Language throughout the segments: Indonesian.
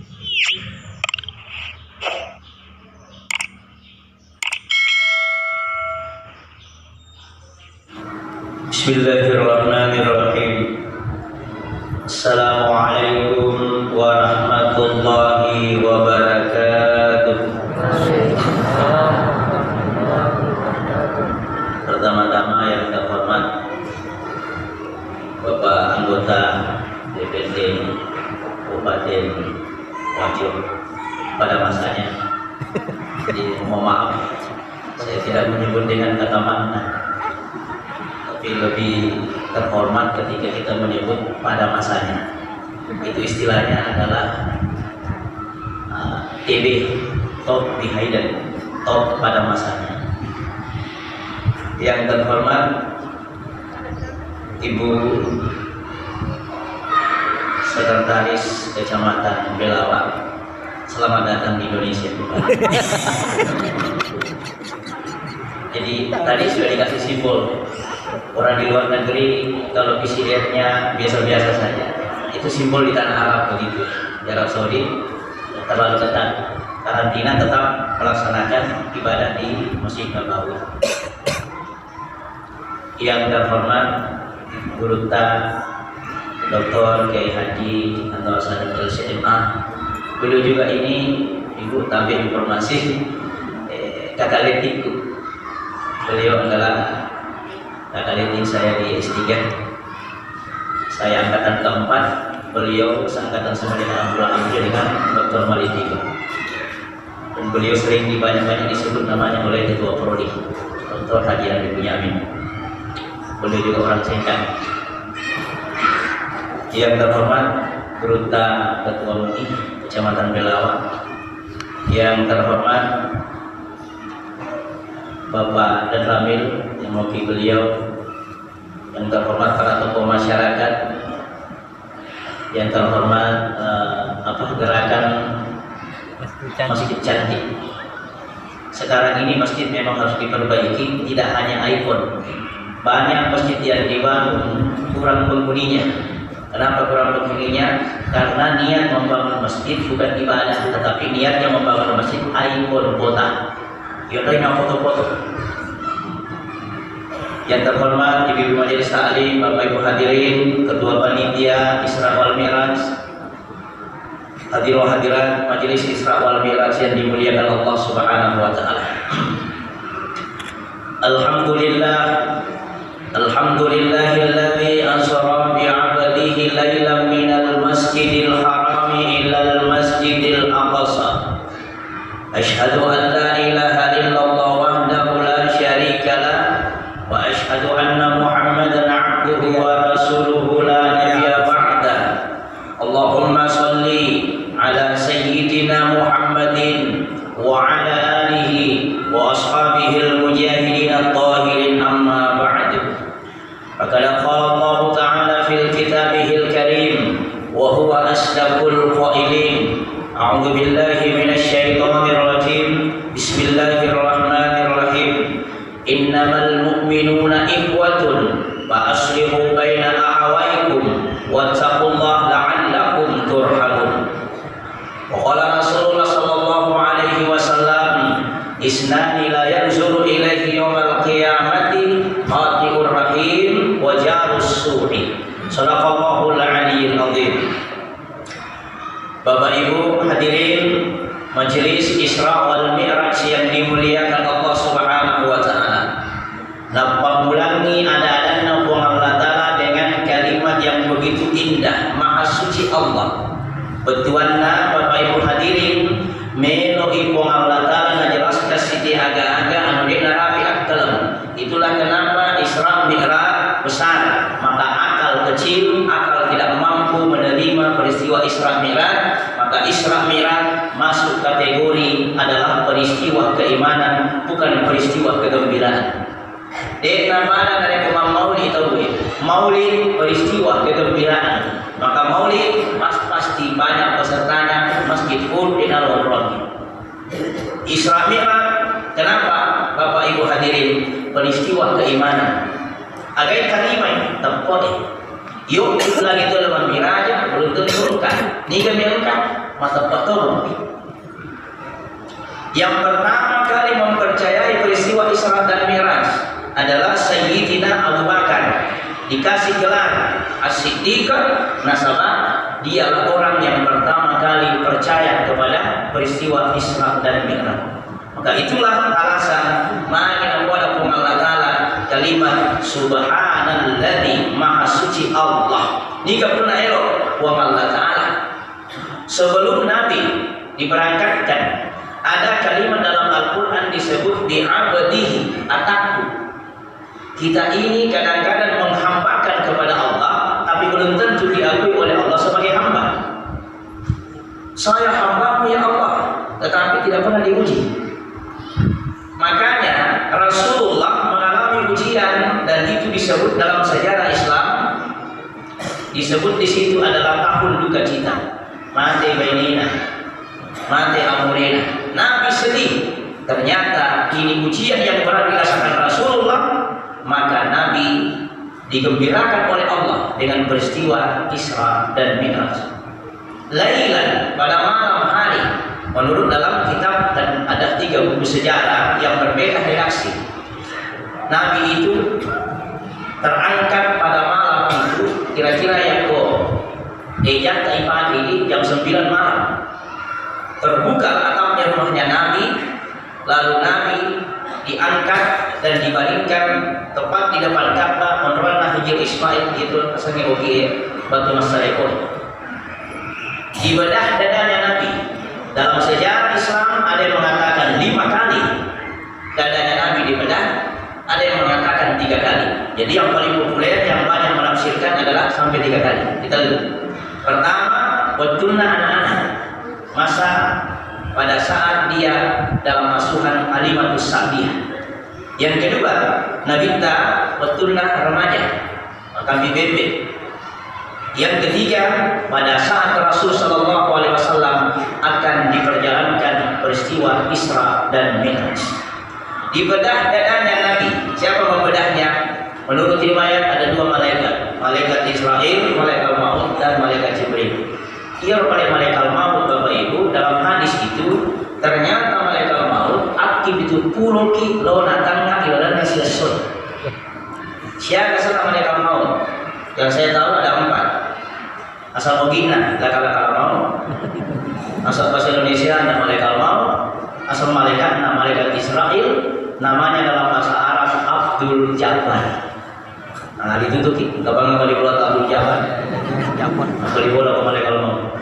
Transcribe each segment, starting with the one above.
Bismillahirrahmanirrahim. Assalamualaikum warahmatullahi wabarakatuh. Pertama-tama yang terhormat Bapak anggota DPD Kabupaten Wajo pada masanya. Jadi mohon maaf saya tidak menyebut dengan kata makna, tapi lebih terhormat ketika kita menyebut pada masanya. Itu istilahnya adalah TB, top behind, top pada masanya. Yang terhormat Ibu Sekretaris Kecamatan Belawan, selamat datang di Indonesia. Jadi tadi sudah dikasih simbol. Orang di luar negeri kalau visinya biasa-biasa saja, itu simbol di tanah Arab begitu. Di Arab Saudi terlalu ketat, karantina tetap melaksanakan ibadah di Masjid Nabawi. Yang terhormat Guru Dr. Kiai Haji atau Sadat LCMA, beliau juga ini Ibu tabir informasi kakak letikku. Beliau adalah kakak letik saya di S3. Saya angkatan keempat, beliau seangkatan sama dengan Abdul Alim dengan Dr. Malitika. Dan beliau sering banyak-banyak disebut namanya oleh Ketua Prodi, Dr. Haji Adi Bunyamin. Beliau juga orang Sengkang. Yang terhormat Ketua MUI Kecamatan Belawan. Yang terhormat Bapak dan Ramil yang mewakili beliau. Yang terhormat para tokoh masyarakat. Yang terhormat gerakan Masjid Cantik. Sekarang ini masjid memang harus diperbaiki, tidak hanya iPhone. Banyak masjid yang dibangun kurang penghuninya. Kenapa kurang penghuninya? Karena niat membangun masjid bukan ibadah, tetapi niatnya membangun masjid iPhone kota. Yaitu foto-foto. Yang terhormat Ibu Majelis Taklim, Bapak Ibu hadirin, Ketua Panitia Isra wal Mi'raj, hadirin hadirat Majelis Isra wal Mi'raj yang dimuliakan Allah Subhanahu wa taala. Alhamdulillahilladzi asra bi 'abdihi lailan minal masjidil harami ilal masjidil aqsa. Asyhadu an la ilaha illallah wahdahu la syarika lah wa asyhadu anna Muhammadan 'abduhu wa rasuluhu la nabiyya ba'da. Allahumma shalli ala sayyidina Muhammadin wa ala alihi wa ashabihi al-mujahidin at-tahirin amma ba'du. Faqad qala Allah ta'ala fil kitabihil karim wa huwa asdaqul qailin. A'udzu billahi minasy syaithanir rajim. Bismillahirrahmanirrahim. Innamal mu'minuna ikhwatun fa aslihu baina akhawaykum wattaqullaha la'allakum turhamun. Wa qala Rasulullah sallallahu alaihi wasallam, isnani la yanzuru ilaihi yawmal qiyamati qati'ur rahim wa jarus su'i. Shadaqallahul aliyyil azim. Bapak Ibu hadirin Majelis Isra wal Mi'raj yang dimuliakan Allah Subhanahu wa taala. Nampamulangi ada-ada Allah taala dengan kalimat yang begitu indah, maha suci Allah. Betuanna Bapak Ibu hadirin melo ipong Allah taala ngajelaskan siti aga-aga anu dina rabi akal. Itulah kenapa Isra Mi'raj besar, maka akal kecil, akal tidak mampu menerima peristiwa Isra Mi'raj, maka Isra Mi'raj masuk kategori adalah peristiwa keimanan, bukan peristiwa kegembiraan. Dek mana dari Imam Maulid tahu ya? Maulid peristiwa kegembiraan, maka Maulid pasti banyak pesertanya, masjid full di dalam Ramadan. Isra Mi'raj kenapa Bapak Ibu hadirin? Peristiwa keimanan. Agai kalimai tempoh. Yuk lagi tu dalam miraja belum tentu kan. Ni kami kan mata betul. Yang pertama kali mempercayai peristiwa Isra dan Mi'raj adalah Sayyidina Abu Bakar, dikasih gelar As-Siddiq, nasabah dialah orang yang pertama kali percaya kepada peristiwa Isra dan Mi'raj. Maka itulah alasan maka kepada Allah Ta'ala kalimat subhanalladzi maha suci Allah. Jika pernah elok wa Allah Ta'ala. Sebelum Nabi diberangkatkan, ada kalimat dalam Al-Quran disebut bi'abdihi, ataku. Kita ini kadang-kadang menghambakan kepada Allah, tapi belum tentu diakui oleh Allah sebagai hamba. Saya hambamu ya Allah, tetapi tidak pernah diuji. Makanya Rasulullah mengalami ujian, dan itu disebut dalam sejarah Islam, disebut di situ adalah tahun duka cita. Mati bainina, mati amurina. Nabi sedih. Ternyata ini ujian yang berat dirasakan Rasulullah. Maka Nabi digembirakan oleh Allah dengan peristiwa Isra dan Mi'raj. Lailan, pada malam hari. Menurut dalam kitab, dan ada 3 buku sejarah yang berbeda redaksi. Nabi itu terangkat pada malam itu, kira-kira yang Ejat pagi ini jam 9 malam. Terbuka atapnya rumahnya Nabi, lalu Nabi diangkat dan dibaringkan tepat di depan Ka'bah menurut Hijr Ismail itu asalnya oke batu masyarakat. Dibedah dadanya Nabi. Dalam sejarah Islam ada yang mengatakan 5 kali dadanya Nabi dibedah, ada yang mengatakan 3 kali. Jadi yang paling populer yang banyak menafsirkan adalah sampai 3 kali. Kita lihat. Pertama, betulna anak-anak masa pada saat dia dalam asuhan Halimatus Sa'diyah. Yang kedua, Nabita betulna remaja, kami bebek. Yang ketiga, pada saat Rasul Shallallahu Alaihi Wasallam akan diperjalankan peristiwa Isra dan Mi'raj. Dibedah dadanya Nabi. Siapa membedahnya? Menurut riwayat ada 2 malaikat, malaikat Israel, malaikat maut, dan malaikat Jibril. Ia oleh malaikat maut, Bapak Ibu, dalam hadis itu ternyata malaikat maut aktif itu puluh kilo natangnya ibaratnya selesai. Siapa salah malaikat maut? Yang saya tahu ada 4. Asal Ogina, lakal-lakal maut. Asal bahasa Indonesia ada malaikat maut. Asal malaikatnya malaikat Israel, namanya dalam bahasa Arab Abdul Jabbar. Nah, ditutupi, kapan kali buat Abdul Jabbar? Kali bola ke malaikat maut.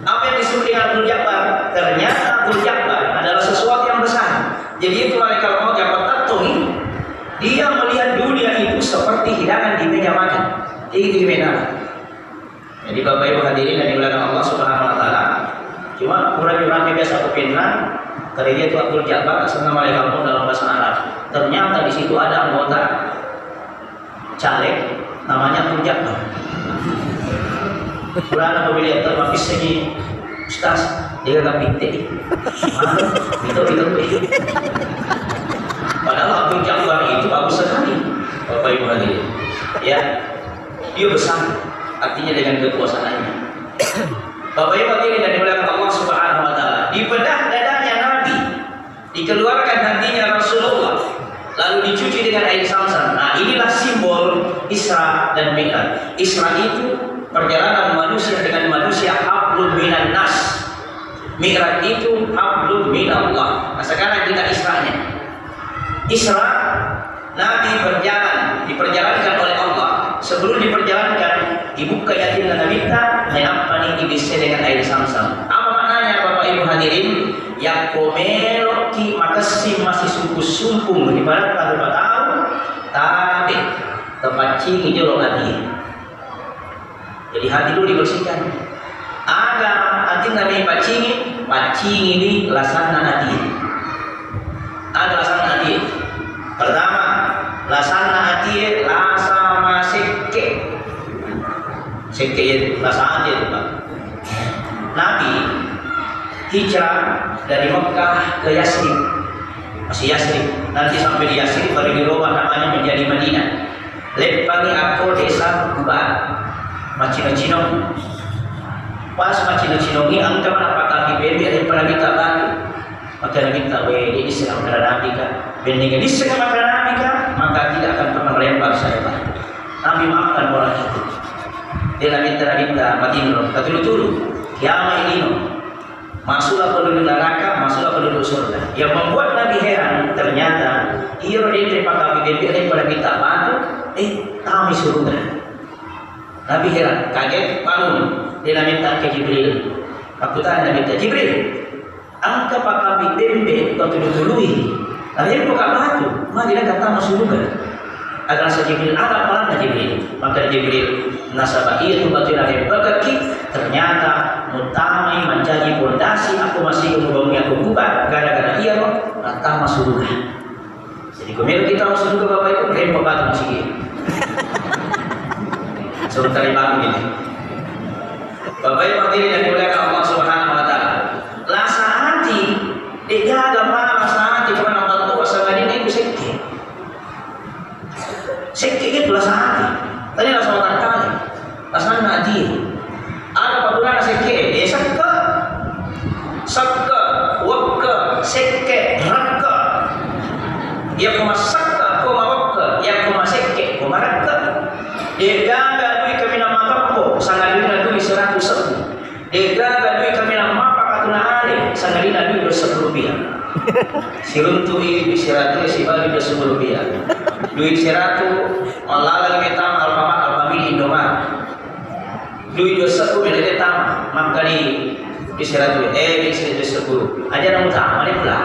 Apa yang disebut dengan Abdul Jabbar? Ternyata Abdul Jabbar adalah sesuatu yang besar. Jadi itu malaikat maut yang bertatung. Dia melihat dunia itu seperti hidangan di meja makan. Itu gimana? Jadi Bapak Ibu hadirin yang dimuliakan Allah Subhanahu Wa Taala. Cuma kurang-kurang biasa kepikiran. Tadinya itu Abdul Jabbar asal nama malaikat maut dalam bahasa Arab. Ternyata di situ ada anggota caleg namanya Abdul Jabbar. Kurang apabila termafis segi Ustaz, dia nggak pinter. Itu. Padahal Abdul Jabbar itu bagus sekali, Bapak Ibu hadirin. Ya, dia besar, artinya dengan kekuasaannya. Bapak Ibu hadirin dan dimuliakan Allah Subhanahu Wa Taala. Dibedah dadanya Nabi, dikeluarkan nantinya Rasulullah, lalu dicuci dengan air Zam-Zam. Nah, inilah simbol Isra dan Mi'raj. Isra itu perjalanan manusia dengan manusia, hablum minan nas. Mi'raj itu hablum minallah. Nah, sekarang kita Isra'nya. Isra, Nabi berjalan, diperjalankan oleh Allah. Sebelum diperjalankan, dibuka yatim dan nabita, menampani iblisnya dengan air Zam-Zam. Apa maknanya Bapak Ibu hadirin? Yang komeloki makasih masih sumpung ibarat kalau tahu, tapi tempat cing jolong hati. Jadi hati dulu dibersihkan. Ada hati Nabi pacing ini lasana hati. Ada lasana hati. Pertama, lasana hati lasama seke. Seke lasana hati itu Pak. Nabi hijrah dari Mekah ke Yasrib. Masih Yasrib. Nanti sampai di Yasrib baru dirubah namanya menjadi Madinah. Lepani aku desa Kuba. Macino-cino Pas macam-macam ang teman apakah bibir yang pernah kita bagi. Maka kita ini sedang Nabi kan. Bending ini sedang Nabi kan, maka tidak akan pernah melempar saya. Nabi maafkan orang itu. Dia minta matinro, katulu-tulu. Kiamat ini masuklah penduduk neraka, masuklah penduduk surga. Yang membuat Nabi heran, ternyata ia ini pakai bibir daripada kita bantu, kami surga. Nabi heran, kaget, bangun. Dia minta ke Jibril. Aku tanya minta Jibril, angka pakai bibir kau tulu-tului. Lalu buka batu, mari kita kata masuk surga. Agar Jibril ada pelana Jibril, maka Jibril nasabah itu batu yang berkaki. Ternyata mutamai menjadi pondasi aku masih membangun aku buka gara-gara dia kata masuk surga. Jadi kalau kita masuk surga Bapak itu rempok batu masih gitu. Sebentar bangun ini. Bapak Ibu hadirin yang dimuliakan Allah Subhanahu wa taala. Rasa hati dijaga mana rasa hati karena orang tua sama ini itu sakit. Sakit itu rasa hati. Tadi rasa orang kali. Rasa hati. Ada pabuna sakit, sakka, wakka, sakit, rakka. Ia koma sakka, koma wakka, ia koma sakit, koma rakka. Dia gagal duit kami nama kappo, sangalina duit 100 ribu. Dia gagal duit kami nama pakatuna hari, sangalina duit 10 rupiah. Si runtuh ini siratul si bagi 10 rupiah. Duit 100, Allah lagi metang alfamil Indomaret. Duit 20 bila tamu, maka di siratul di 10. Aja namun tak, mana pula?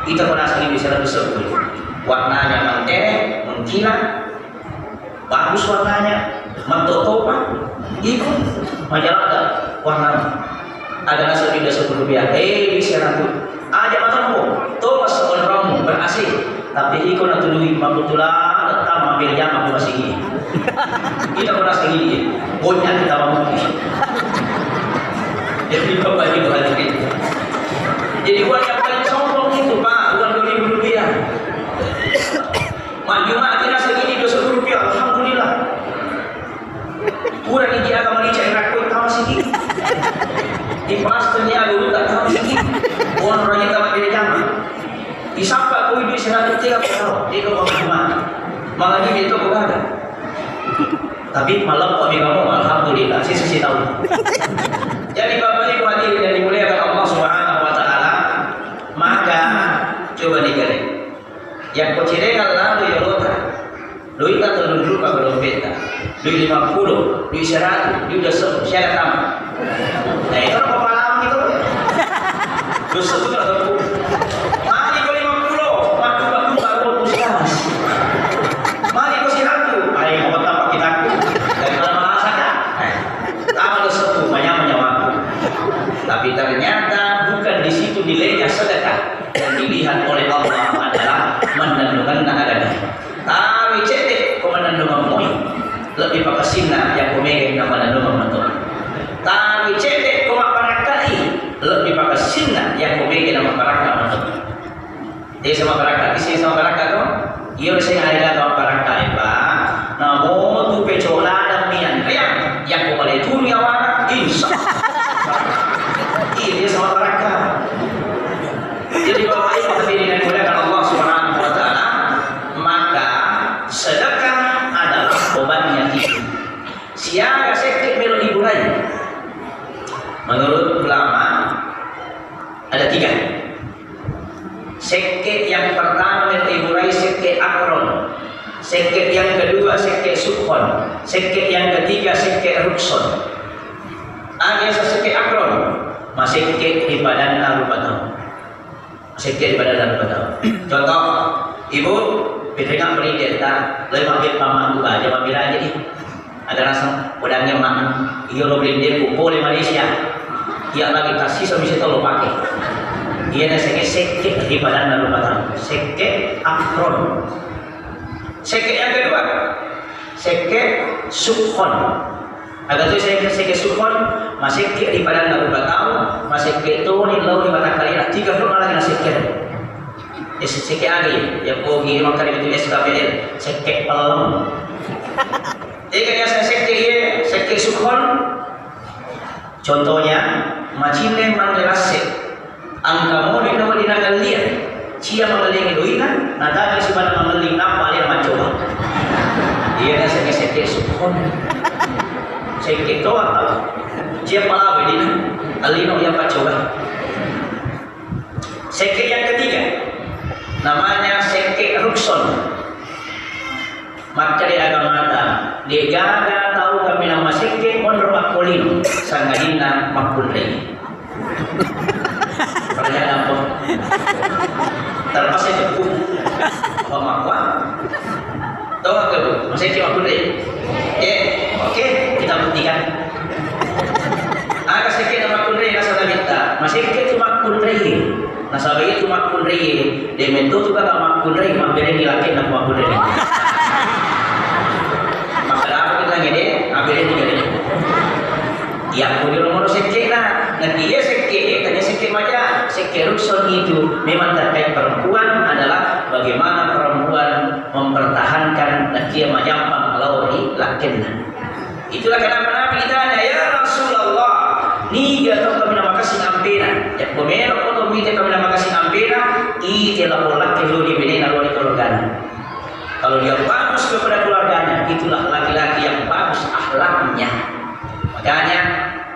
Kita pernah sekali di 110. Warnanya mentereng, mengkilat, bagus warnanya, mentotopan, ikut majalah warna. Ada nasi di 10 rupiah, di 100. Aja matamu, topas seorang ramu berasih, tapi ikut nanti duit mabutulah, tetap ambil jam aku masih gini. Kita pernah segini, bonyak kita mampu. Jadi Bapak Ibu hadirin. Jadi uang yang paling sombong itu Pak, uang 2.000 rupiah. Cuma kita segini 20 rupiah, alhamdulillah. Kurang ini dia akan melicai rakut tahu sih. Di pasternya dulu tak tahu sih. Uang orang yang tak ada jam. Disapa kau itu 130 tahun, dia kau mana? Malah ini itu bukan ada. Tapi malam kami kamu alhamdulillah sisi tahu. Jadi Bapak Ibu hadirin yang dimuliakan Allah Subhanahu wa taala, maka coba digali. Yang kecilnya lalu ya lota. Duit tak dulu ka dompet. Duit 50, duit 100, duit 10, syarat tamu. Nah itu apa malam gitu? Terus itu atau mari ko 50, waktu baru puskes. Mari ko 100, ayo mau tampak kita. Tapi ternyata bukan di situ nilainya sedekah yang dilihat oleh Allah adalah menandungan nagada. Tapi cetek komandan moy lebih pakai sinna yang komegen nama menandungan betul. Tapi cetek komaparakai lebih pakai sinna yang komegen nama paraka betul. Dia sama paraka, isi sama paraka tu. Ia saya ada sama paraka Pak. Namo tu pecola dan mian yang boleh dunia warna insya. Dia sama mereka. Jadi Bapak Ibu hadirin yang dimuliakan Allah Subhanahu wa taala, maka sedekah adalah obatnya itu. Siapa sakit melo hiburan? Menurut ulama ada 3. Sakit yang pertama melo hiburan sakit akron. Sakit yang kedua sakit sukhon. Sakit yang ketiga sakit rukson. Ada sakit akron. Masih kek di badan lupa tahu. Masih kek di badan lupa tahu. Contoh, ibu pegang beri data, lebih mampir paman buka aja mampir aja nih. Ada rasa udangnya makan. Iyo lo beli dia boleh Malaysia. Ia lagi kasih sama bisa tahu lo pakai. Ia ada sekek di badan lupa tahu. Sekek akron. Sekek yang kedua, sekek sukhon. Agar tu saya kesukon masih ke di badan nak berbatau masih ke tu ni lau di mata kalian 3 tahun lagi masih ke sekek lagi yang pergi orang kali itu SKPL sekek pelam. Jadi saya sekek sukon Contohnya, macine mandelase, angka mo di nawa dinagalia, cia mangaling iluina, natagal si mana mangaling napa dia macoba. Iya na seke supon, seke to atau cia palawe dina, alino yang macoba. Seke yang ketiga, namanya seke rukson. Maka di agama mata, di gaga tahu kami nama seke onro akolino, sangadina makulrei. Pertanyaan apa? Terpaksa itu pemakwa. Tahu nggak bu? Masih cuma makulrei. Oke, kita buktikan. Aga seke nama makulrei nasa tabita, masih seke cuma makulrei. Nasa bayi cuma makulrei. Demento juga nama makulrei, mampir dilakukan nama makulrei. Gede, ambilin tiga ini. Ya, aku di nomor seke lah. Nanti dia seke, tanya seke aja. Seke rukson itu memang terkait perempuan adalah bagaimana perempuan mempertahankan dan dia majampang lauri lakinna. Itulah kenapa Nabi ditanya, ya Rasulullah, niga atau kami nama kasih ampera. Ya, pemero atau minta kami nama kasih ampera. Itulah pola kelo di bina lalu di keluarganya. Kalau dia bagus kepada keluarganya, itulah laki-laki yang bagus akhlaknya. Makanya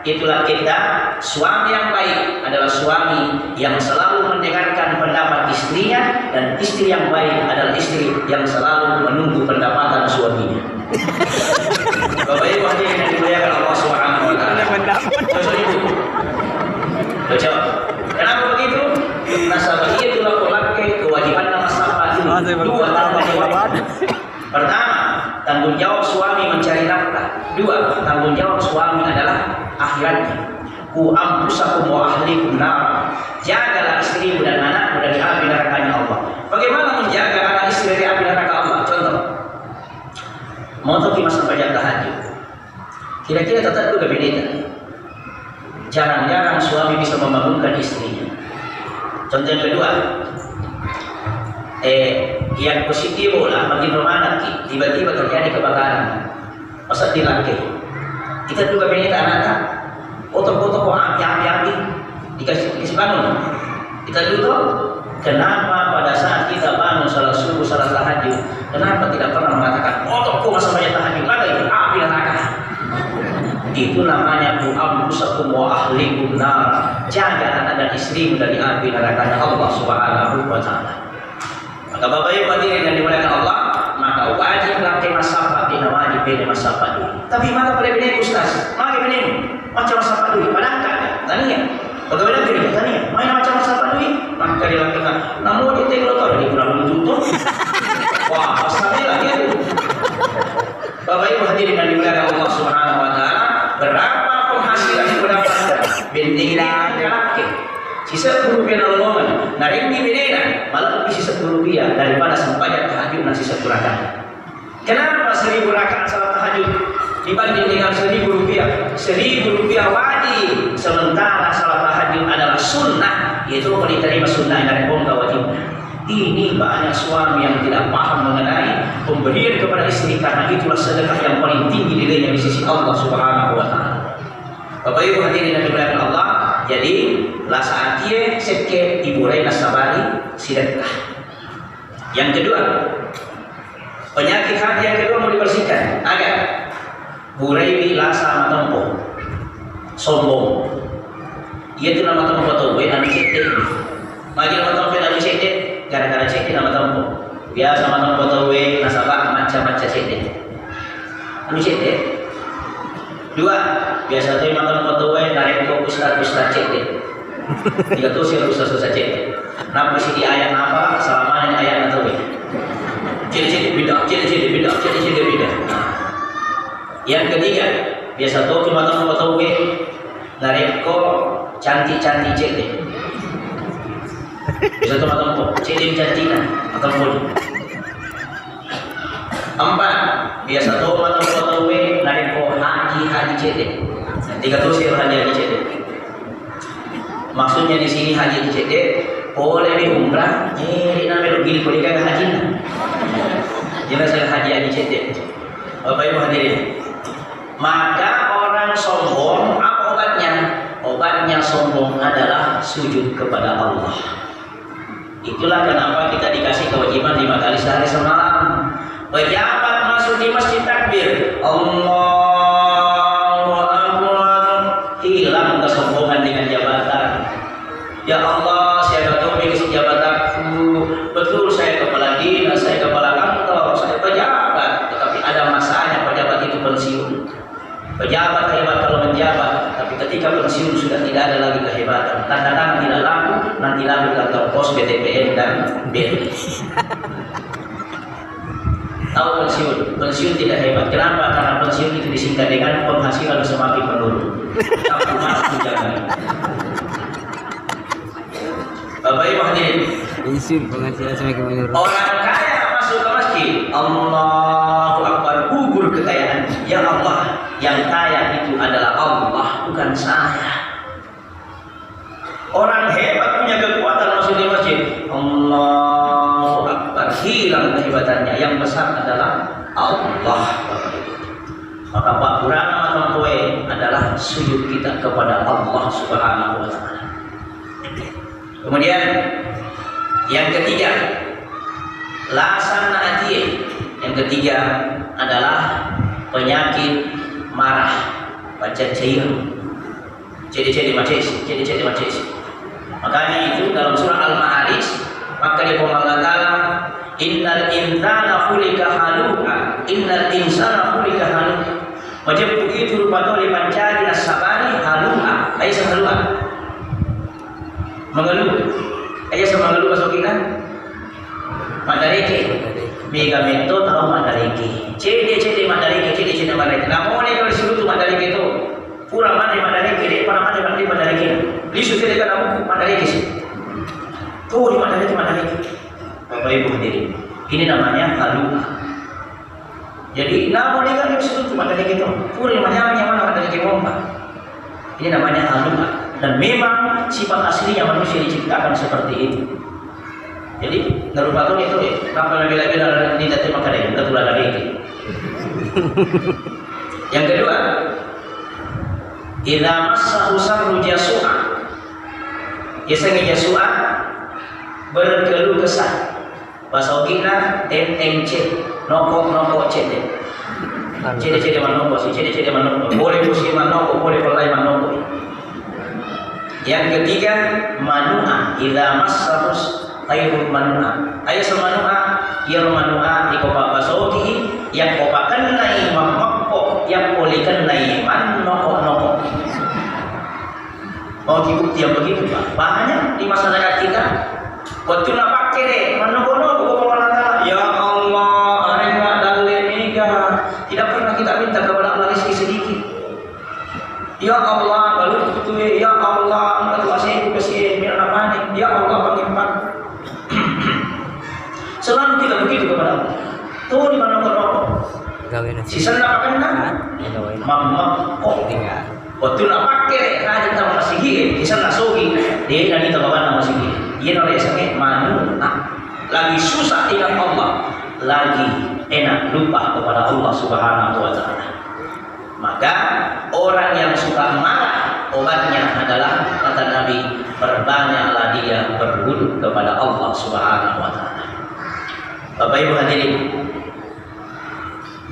itulah kita, suami yang baik adalah suami yang selalu mendengarkan pendapat istrinya, dan istri yang baik adalah istri yang selalu menunggu pendapatan suaminya. Bapak Ibu hadirin yang dimuliakan Allah Subhanahu wa taala. Contoh itu. Baca. Kenapa begitu? Nasabah itulah laki kewajiban nasabah itu. Dua tanggung jawab. Pertama, tanggung jawab suami mencari nafkah. Dua, tanggung jawab suami adalah akhiratnya. Ku ampusakum wa ahlikum nar. Jagalah istrimu dan anakmu dari api nerakanya Allah. Bagaimana menjaga anak istri dari api neraka Allah? Contoh, mau tahu masa baca tahajud. Kira-kira tetap juga beda. Jarang-jarang suami bisa membangunkan istrinya. Contoh yang kedua, yang positif lah bagi romantik, tiba-tiba terjadi kebakaran, masa dilaki. Kita juga beda anak-anak, foto-foto kok api-api dikasih bangun. Kita dulu kenapa pada saat kita bangun salat subuh, salat tahajud, kenapa tidak pernah mengatakan fotoku masa banyak tahajud lagi api neraka? Itu namanya ku ampusakum wa ahlikum nar. Jaga anak dan istrimu dari api neraka Allah Subhanahu wa taala. Maka Bapak Ibu hadirin yang dimuliakan Allah, maka wajib laki masafa dina wajib beda masafa dulu. Tapi maka pada beda Ustaz, maka beda macam masafa dulu. Padahal tanya, bagaimana kira tanya, main macam masafa dulu, maka dilakukan. Namun itu kalau tahu di kurang tutup, wah masalah lagi itu. Bapak Ibu hadirin yang dimuliakan Allah Subhanahu wa taala, berapa penghasilan yang mendapatkan bendera laki? Sisa rupiah nolongan, narik di bendera malah lebih sisa rupiah daripada sempajak tahajud dan sisa rakaat. Kenapa 1000 rakaat salat tahajud dibanding dengan 1000 rupiah? 1000 rupiah wajib, sementara salat tahajud adalah sunnah, yaitu diterima sunnah dari bongkar wajibnya. Ini banyak suami yang tidak paham mengenai pemberian kepada istri, karena itulah sedekah yang paling tinggi nilainya di sisi Allah Subhanahu wa taala. Bapak Ibu hadirin yang dimuliakan Allah, jadi la saat dia seke iburai nasabari sedekah. Yang kedua, penyakit hati yang kedua mau dibersihkan agar burai lasa matompo sombong. Ia itu nama tempo towe anu cete. Magi nama tempo anu cete gara-gara cete nama tempo. Biasa nama tempo towe nasabah macam-macam cete. Anu cete. Dua, biasa tuh mantan foto wae narik ke ustaz cek. Tiga tuh sih ustaz cek. Nah, mesti di ayat apa? Selama ayat atau wae. Cek beda. Yang ketiga, biasa tuh cuma mantan foto wae narik ke cantik cek. Biasa tuh mantan foto cek cantikan atau pun. Empat, biasa tuh mantan foto wae narik ke haji cedek. Tiga tuh sih haji cedek. Maksudnya di sini haji cedek boleh di umrah, namanya begini boleh kan haji. Jelas haji cedek. Bapak Ibu hadirin. Maka orang sombong apa obatnya? sombong adalah sujud kepada Allah. Itulah kenapa kita dikasih kewajiban 5 kali sehari semalam. Pejabat masuk di masjid takbir, Allahu Akbar, hilang kesombongan dengan jabatan. Ya Allah, saya ketua komisi jabatanku, betul saya kepala dinas, saya kepala kantor, saya pejabat, tetapi ada masanya pejabat itu pensiun. Pejabat hebat kalau menjabat, tapi ketika pensiun sudah tidak ada lagi kehebatan. Tanda tangan tidak laku, nanti laku kantor pos, BTPN dan BRI. Tahu pensiun tidak hebat. Kenapa? Karena pensiun itu disingkat dengan penghasilan semakin menurun. Kamu mampu jangan. Bapak Ibu hadirin, pensiun penghasilan semakin menurun. orang kaya masuk ke masjid, Allahu Akbar, gugur kekayaan. Ya Allah, yang kaya itu adalah Allah, bukan saya. Orang hebat punya kekuatan masuk di masjid, Allahu Akbar, hilang kehebatannya. Yang besar adalah Allah. Maka Pak Purana atau Kowe adalah sujud kita kepada Allah Subhanahu wa Ta'ala. Kemudian yang ketiga, lasan atie. Yang ketiga adalah penyakit marah, baca cair, ciri-ciri macis. Makanya itu dalam surah Al-Ma'arij, maka dia Allah, innal insana khuliqa halu'a, innal insana khuliqa halu'a. Macam begitu rupa tu liman jadi nasabani halu'a, ayat halu'a, mengeluh. Ayat mengeluh masuk kita madareke, mega mento tahu madareke, ciri madareke. Namun kalau disuruh tu madareke tu pura mana madareke, dia pernah mana madareke. Disuruh dia kalau madareke sih. Tuh di madareke. Bapak Ibu hadirin, ini namanya halu'a. Jadi namun dia kan disuruh tu madareke tu, pura mana madareke bomba. Ini namanya halu'a. Dan memang sifat aslinya manusia diciptakan seperti itu. Jadi ngerupakan itu ya, kapal bila-bila ini tadi makan ya, ketulah dari itu. Yang kedua, idza massahu sarru jasu'a. Biasanya jasu'a berkeluh kesah. Bahasa kita MMC, nokok cede. Cede manoko, cede manoko. Boleh muslim manoko, boleh pelai manoko. Yang ketiga, manu'a. Idza massahu khairul manu'a. Ayat semanu'a, ya manu'a ikopa basogi yang kopakan nai mamakko yang polikan nai man noko. Mau dibukti yang begitu Pak? Banyak di masyarakat kita. Waktu nak pakai deh, manoko ya Allah, arena dalil mega. Tidak pernah kita minta kepada Allah sedikit. Ya Allah, lalu betul ya Allah, engkau kuasai kasih minat panik. Ya Allah, bagaimana? Selalu kita begitu kepada Allah. Tuh di mana rokok? Sisa nak pakai mama kok. Waktu nak pakai rajin tahu masih gini, sisa nak sogi, dia nanti tahu apa masih gini. Dia nak esoknya manu, lagi susah ingat Allah, lagi enak lupa kepada Allah Subhanahu wa Ta'ala. Maka orang yang suka marah, obatnya adalah kata Nabi, berbanyaklah dia berwudu kepada Allah Subhanahu wa Ta'ala. Bapak Ibu hadirin,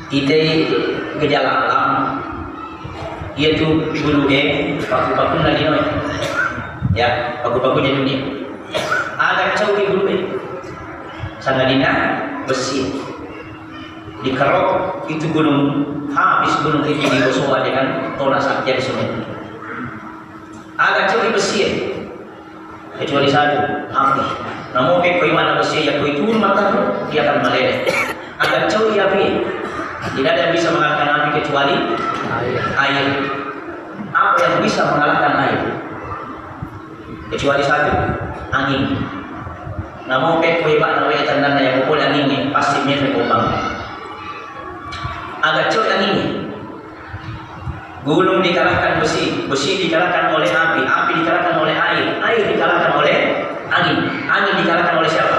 kita gejala alam yaitu bulunya paku-paku lagi noy, ya paku-pakunya dunia. Ada jauh di bulunya, sangadina besi, dikerok itu gunung. Habis gunung itu digosok dengan tonas aja di sungai. Agak curi besi, kecuali satu api. Namun koi mana besi ya koi turun mata dia akan meleleh. Agak curi api, tidak ada yang bisa mengalahkan api kecuali air. Apa yang bisa mengalahkan air? Kecuali satu, angin. Namun koi mana wajah tanda yang pukul anginnya pasti mirip ombak. Agak cok yang ini, gunung dikalahkan besi, besi dikalahkan oleh api, api dikalahkan oleh air, air dikalahkan oleh angin, angin dikalahkan oleh siapa?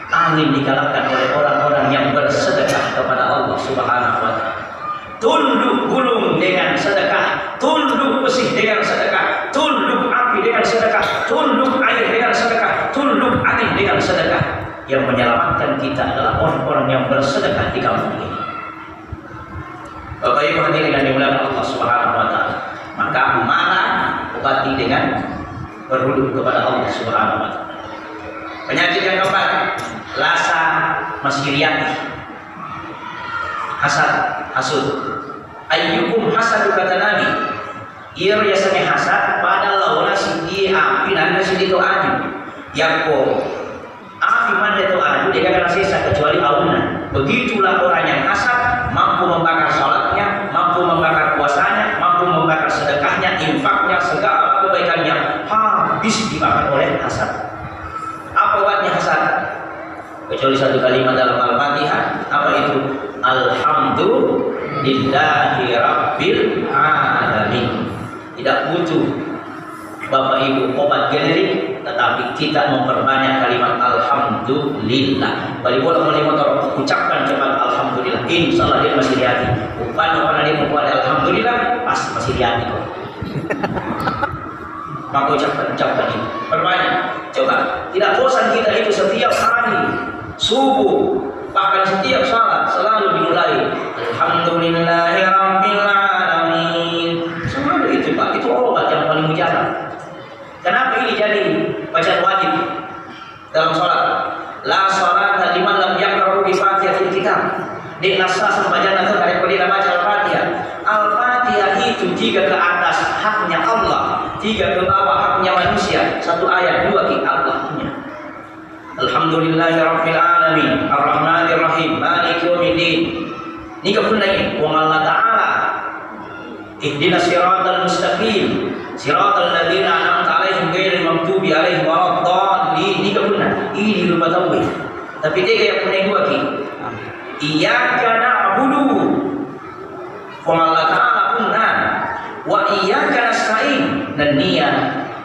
Angin dikalahkan oleh orang-orang yang bersedekah kepada Allah Subhanahu wa Ta'ala. Tunduk gunung dengan sedekah, tunduk besi dengan sedekah, tunduk api yang bersedekah di kampung ini. Bapak Ibu hadirin yang dimuliakan Allah Subhanahu wa taala, maka marah obati dengan berwudu kepada Allah Subhanahu wa taala. Penyakit yang keempat, rasa masiriyati, hasad, hasud. Ayyukum hasadu kata Nabi, ia biasanya hasad pada lawan sidi api dan sidi itu aju. Yakko api mana itu aju dia akan sisa kecuali auna. Begitulah orang yang hasad mampu membakar salatnya, mampu membakar puasanya, mampu membakar sedekahnya, infaknya, segala kebaikannya habis dibakar oleh hasad. Apa obatnya hasad? Kecuali satu kalimat dalam Al-Fatihah, apa itu? Alhamdulillahi Rabbil Alamin. Tidak butuh Bapak Ibu obat generik, tetapi kita memperbanyak kalimat Alhamdulillah. Balik bola mulai motor ucapkan cepat Alhamdulillah. Insya Allah dia masih di hati. Bukan dia membuat Alhamdulillah pasti masih di hati kok. Maka ucapkan ini. Perbanyak. Coba. Tidak bosan kita itu setiap hari subuh, bahkan setiap salat selalu dimulai Alhamdulillahi Rabbil Alamin. Selalu itu Pak. Itu obat yang paling mujarab. Kenapa ini jadi bacaan wajib dalam sholat? La sholat liman lam yaqra'u bi Fatihatil Kitab. Di nasa sembajana itu karek boleh baca Al-Fatihah. Al-Fatihah itu tiga ke atas haknya Allah, tiga ke bawah haknya manusia. Satu ayat, dua ki Allah punya. Alhamdulillahirabbil alamin, arrahmanir rahim, maliki yaumiddin. Ini kepunai wong Allah Taala. Ihdinas siratal mustaqim, siratal ladzina an'amta 'alaihim ghairil maghdubi 'alaihim waladdallin. Ini kepunai. Ini lupa tahu. Tapi dia yang punya dua ki. Iyyaka na'budu. Wong Allah Taala punna. Wa iyyaka nasta'in. Dan niat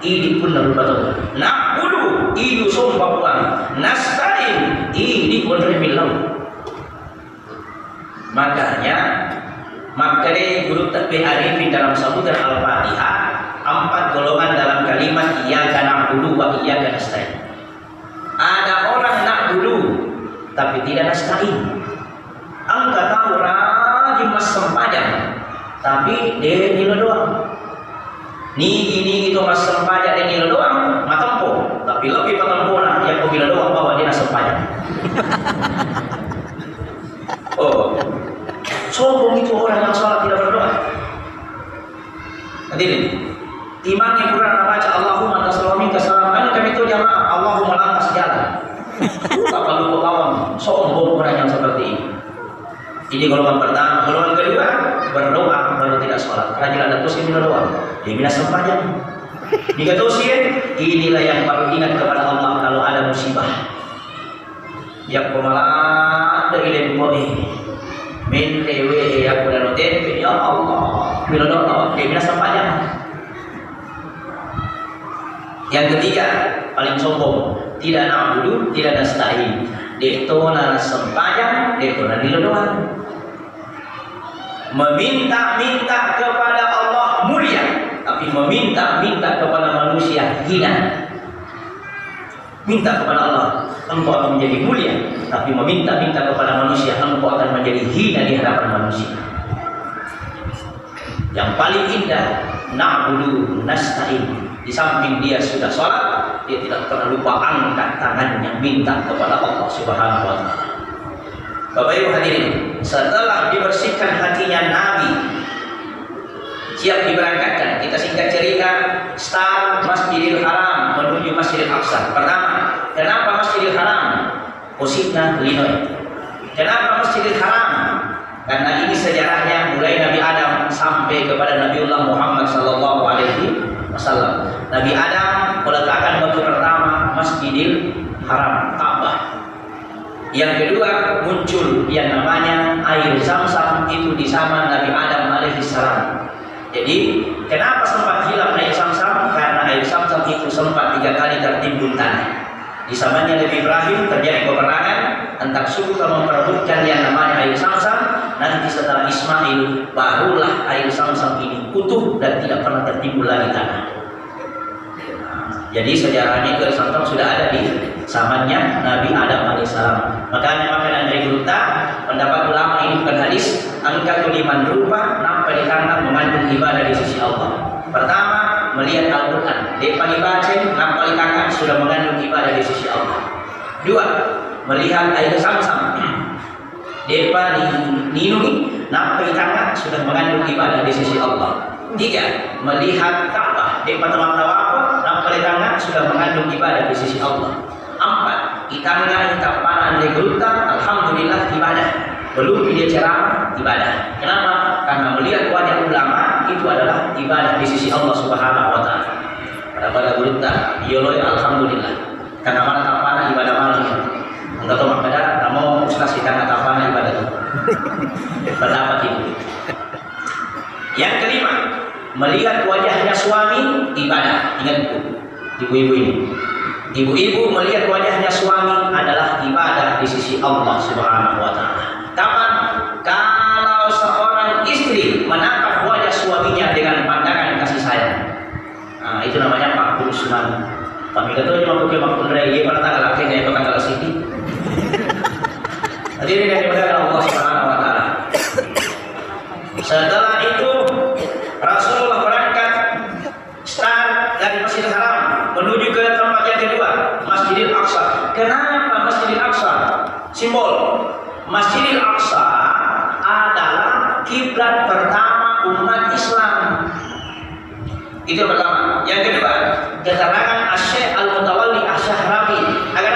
ini pun lupa tahu. Na'budu ini sumpah Tuhan. Nasta'in ini pun remillah. Makanya guru takbir arifin dalam sambutan Al-Fatihah 4 golongan dalam kalimat iyyaka na'budu wa iyyaka nasta'in. Ada orang na'budu tapi tidak nasta'in. Angka tahu rajin mas sempajang tapi dia nilo doang. Ini itu mas sempajang dia nilo doang matempo, tapi lebih patempona ya kau bila doang bawa dia sempajang. Oh, sombong itu orang yang sholat tidak berdoa. Hadirin, iman yang kurang baca Allahumma tasalamin tasalamin kami itu jamaah Allahumma lantas jalan. Tak perlu lawan sombong orang yang seperti ini. Ini golongan pertama. Golongan kedua berdoa baru tidak sholat. Karena ada terus ini berdoa. Dia minat sempajang. Jika tosin, inilah yang baru ingat kepada Allah kalau ada musibah. Yang pemalah dari lemboy. Min dewe aku dan tempe ya Allah. Bila doa dia minat sempajang. Yang ketiga paling sombong, tidak na'budu, tidak nasta'in. Dia nana sempajang, dia nana doa. Meminta-minta kepada Allah mulia, tapi meminta-minta kepada manusia hina. Minta kepada Allah, engkau akan menjadi mulia, tapi meminta-minta kepada manusia, engkau akan menjadi hina di hadapan manusia. Yang paling indah, na'budu nasta'in. Di samping dia sudah sholat, dia tidak pernah lupa angkat tangannya minta kepada Allah Subhanahu wa taala. Bapak Ibu hadirin, setelah dibersihkan hatinya Nabi, siap diberangkatkan. Kita singkat cerita, start Masjidil Haram menuju Masjidil Aqsa. Pertama, kenapa Masjidil Haram? Positna Linoi. Kenapa Masjidil Haram? Karena ini sejarahnya mulai Nabi Adam sampai kepada Nabiullah Muhammad sallallahu alaihi wasallam. Nabi Adam meletakkan batu pertama Masjidil Haram, Ka'bah. Yang kedua muncul yang namanya air Zam-Zam itu di zaman Nabi Adam alaihissalam. Jadi kenapa sempat hilang air Zam-Zam? Karena air Zam-Zam itu sempat 3 kali tertimbun tanah. Di zamannya Nabi Ibrahim terjadi peperangan antar suku memperebutkan yang namanya air Zam-Zam. Nanti setelah Ismail barulah air Zam-Zam ini utuh dan tidak pernah tertimbun lagi tanah. Jadi sejarahnya itu Zam-Zam sudah ada di zamannya Nabi Adam alaihissalam. Makanya makanan dari gurita, pendapat ulama ini bukan hadis, angka liman rupa nampak di tangan mengandung ibadah di sisi Allah. Pertama, melihat Al-Quran, depan dibaca, nampak di tangan sudah mengandung ibadah di sisi Allah. Dua, melihat air Zam-Zam, depan diminumi, nampak di tangan sudah mengandung ibadah di sisi Allah. Tiga, melihat Ka'bah, depan teman tawaf, nampak di tangan sudah mengandung ibadah di sisi Allah. Empat, itangga itapanan di geruta, alhamdulillah ibadah. Belum dia ceramah ibadah. Kenapa? Karena melihat wajah ulama itu adalah ibadah di sisi Allah Subhanahu wa taala. Pada geruta, yoloi alhamdulillah. Karena mana tapana ibadah malam. Enggak tahu makna namo ustaz kita tapana ibadah itu. Pendapat itu. Yang kelima, melihat wajahnya suami ibadah. Ingat itu, ibu-ibu ini. Ibu-ibu melihat wajahnya suami adalah ibadah di sisi Allah Subhanahu wa taala. Kapan? Kalau seorang istri menatap wajah suaminya dengan pandangan kasih sayang. Nah, itu namanya makbul sunan. Kami kata cuma pakai makbul raya pada tanggal akhir dari tanggal sini. Jadi ini dari Allah Subhanahu wa taala. Setelah itu Rasulullah berangkat start dari Masjidil Haram menuju ke tempat yang kedua, Masjidil Aqsa. Kenapa Masjidil Aqsa? Simbol Masjidil Aqsa adalah kiblat pertama umat Islam. Itu yang pertama. Yang kedua, keterangan Asy-Syaikh Al-Mutawalli Asy-Syahrawi agar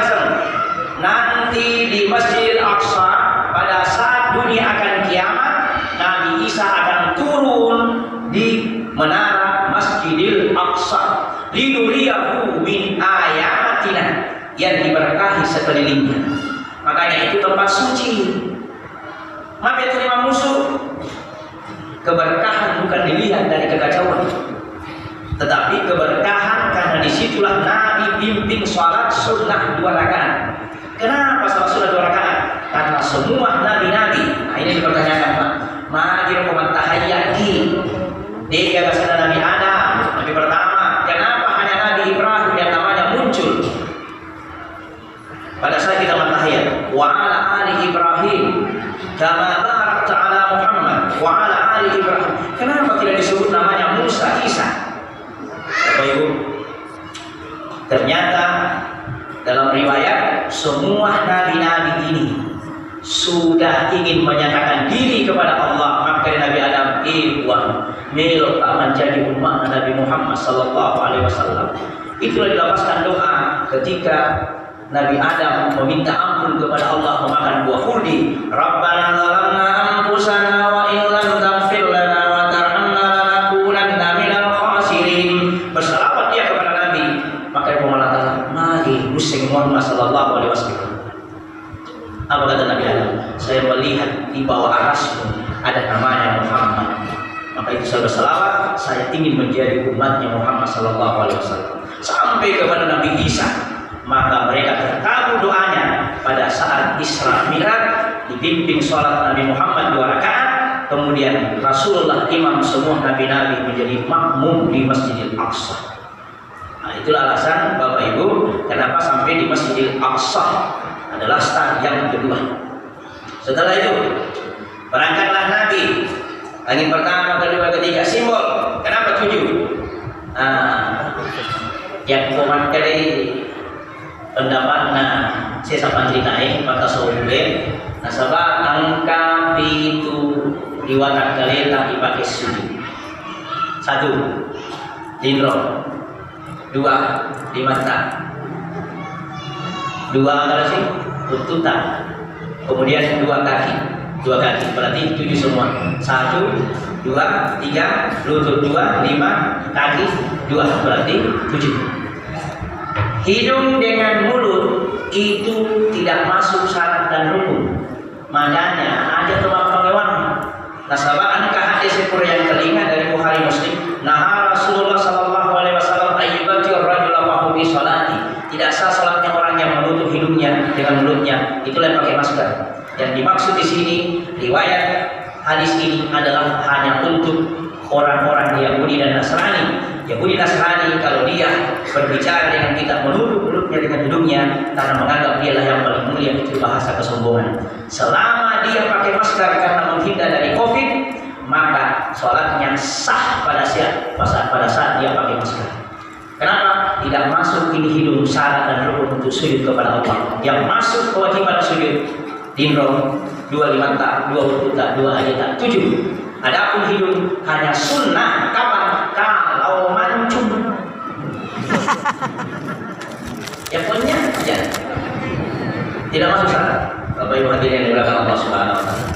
nanti di Masjidil Aqsa pada saat dunia akan kiamat, Nabi Isa akan turun di menara Masjidil Aqsa linuriyahu min ayatina, yang diberkahi sekelilingnya. Makanya itu tempat suci. Maka terima musuh. Keberkahan bukan dilihat dari kekacauan, tetapi keberkahan karena disitulah Nabi pimpin sholat sunnah 2 rakaat. Kenapa sholat sunnah 2 rakaat? Karena semua nabi-nabi. Nah ini dipertanyakan, Pak. Mahir pemantahayyaki. Dia bahasa Nabi Adam, Nabi pertama. Kenapa hanya Nabi Ibrahim yang namanya muncul pada saat kita mentahiyat? Wa ala ali Ibrahim kama barakta ala Muhammad wa ala ali Ibrahim. Kenapa tidak disebut namanya Musa, Isa? Bapak Ibu, ternyata dalam riwayat semua nabi-nabi ini sudah ingin menyatakan diri kepada Allah. Maka Nabi Adam ikhwan melok tak menjadi umat Nabi Muhammad sallallahu alaihi wasallam. Itulah dilapaskan doa ketika Nabi Adam meminta ampun kepada Allah memakan buah khuldi. Rabbana zalamna anfusana wa illam taghfir lana wa tarhamna lanakunanna minal khasirin. Berselawat dia kepada Nabi. Maka Allah Taala mari Musa Muhammad sallallahu alaihi wasallam. Apa kata Nabi Adam? Saya melihat di bawah arasmu ada namanya Muhammad. Maka itu saya berselawat, saya ingin menjadi umatnya Muhammad sallallahu alaihi wasallam. Sampai kepada Nabi Isa, maka mereka terkabul doanya pada saat Isra Mi'raj, dipimpin sholat Nabi Muhammad 2 rakaat. Kemudian Rasulullah imam semua nabi-nabi menjadi makmum di Masjidil Aqsa. Nah, itulah alasan Bapak Ibu kenapa sampai di Masjidil Aqsa adalah start yang kedua. Setelah itu berangkatlah Nabi. Langit pertama, kedua, ketiga, simbol. Kenapa 7? Yang komat kali pendapat saya sampai ceritain pada sore. Sebab angka itu diwakak kali tak dipakai sujud. 1 lindro, 2 di mata, 2 kalau sih tuntutan, kemudian 2 kaki berarti 7 semua. 1, 2, 3, lutut 2, 5, kaki 2 berarti 7. Hidung dengan mulut itu tidak masuk syarat dan rukun. Makanya ada tempat pengewan. Nasabah angka hadis yang kelima dari Bukhari Muslim. Nah Rasulullah sallallahu alaihi wasallam ayyubati ar-rajula wa bi sholati. Tidak sah salatnya orang yang menutup hidungnya dengan mulutnya. Itulah yang pakai masker. Yang dimaksud di sini riwayat hadis ini adalah hanya untuk orang-orang Yahudi dan Nasrani. Yahudi Nasrani kalau dia berbicara dengan kita menuduh mulutnya dengan hidungnya karena menganggap dialah yang paling mulia, itu bahasa kesombongan. Selama dia pakai masker karena menghindar dari COVID, maka sholatnya sah pada saat dia pakai masker. Kenapa? Tidak masuk ini hidung syarat dan rukun untuk sujud kepada Allah. Yang masuk kewajiban sujud dinro 25 tak, 20 tak, 2 ayat 7. Adapun hidung hanya sunnah kapan? Kalau mancung. Ya punya ya. Tidak masuk syarat. Bapak Ibu hadirin yang dimuliakan Allah Subhanahu wa taala.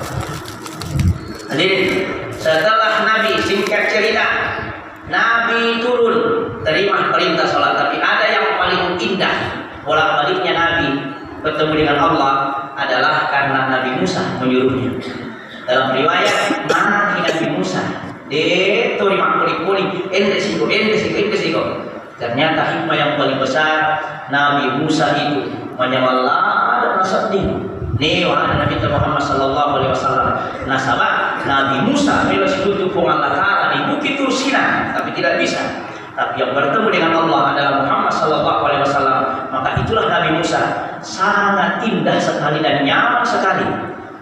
Hadirin, setelah Nabi, singkat cerita, Nabi turun terima perintah sholat, tapi ada yang paling indah bolak-baliknya Nabi bertemu dengan Allah adalah karena Nabi Musa menyuruhnya. Dalam riwayat mati Nabi Musa terima puli-puli endesiko. Ternyata hikmah yang paling besar Nabi Musa itu menyamalah dan nasadih. Nih wahai Nabi Muhammad sallallahu alaihi wasallam, nasabah Nabi Musa bila sekutu Allah Ta'ala di Bukit Tursina, tapi tidak bisa. Tapi yang bertemu dengan Allah adalah Muhammad sallallahu alaihi wasallam, maka itulah Nabi Musa sangat indah sekali dan nyaman sekali.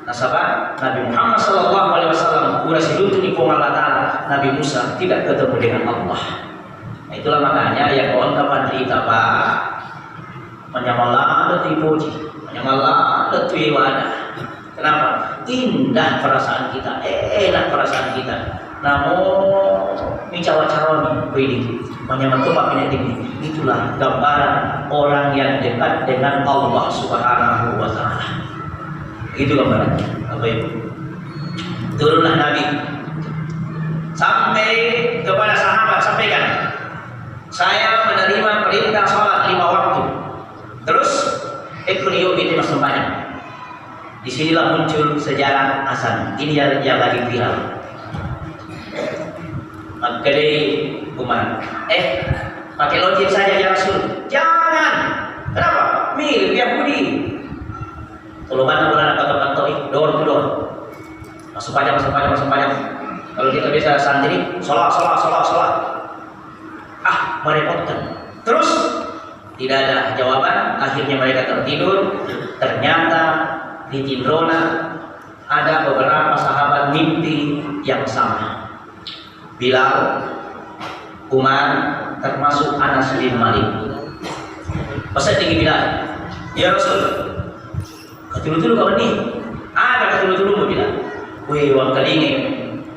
Nasabah Nabi Muhammad sallallahu alaihi wasallam udah sekutu di Allah Ta'ala, Nabi Musa tidak ketemu dengan Allah. Nah, itulah makanya yang kawan kapan cerita Pak menyamalah tipuji. Menyamalah letui wadah. Kenapa? Indah perasaan kita, enak perasaan kita. Namun ini cawa-cawa nih, menyamalah tupak ini. Itulah gambaran orang yang dekat dengan Allah Subhanahu wa taala. Itu gambarannya. Apa itu? Turunlah Nabi sampai kepada sahabat, sampaikan, saya menerima perintah sholat 5 waktu. Terus Ekriyo itu mas sembahyang. Disinilah muncul sejarah azan. Ini yang lagi viral. Maka dari Umar, pakai logik saja ya Rasul. Jangan. Kenapa? Mirip Yahudi. Kalau mana bulan kata-kata door to door. Masuk pajak. Kalau kita bisa santri, sholat. Merepotkan. Terus tidak ada jawaban, akhirnya mereka tertidur. Ternyata di Tindrona ada beberapa sahabat mimpi yang sama. Bilal, Umar, termasuk Anas bin Malik. Pasal tinggi Bilal, ya Rasul, ketulu-tulu kawan nih, ada ketulu-tulu mau bilang, wih wang kelinge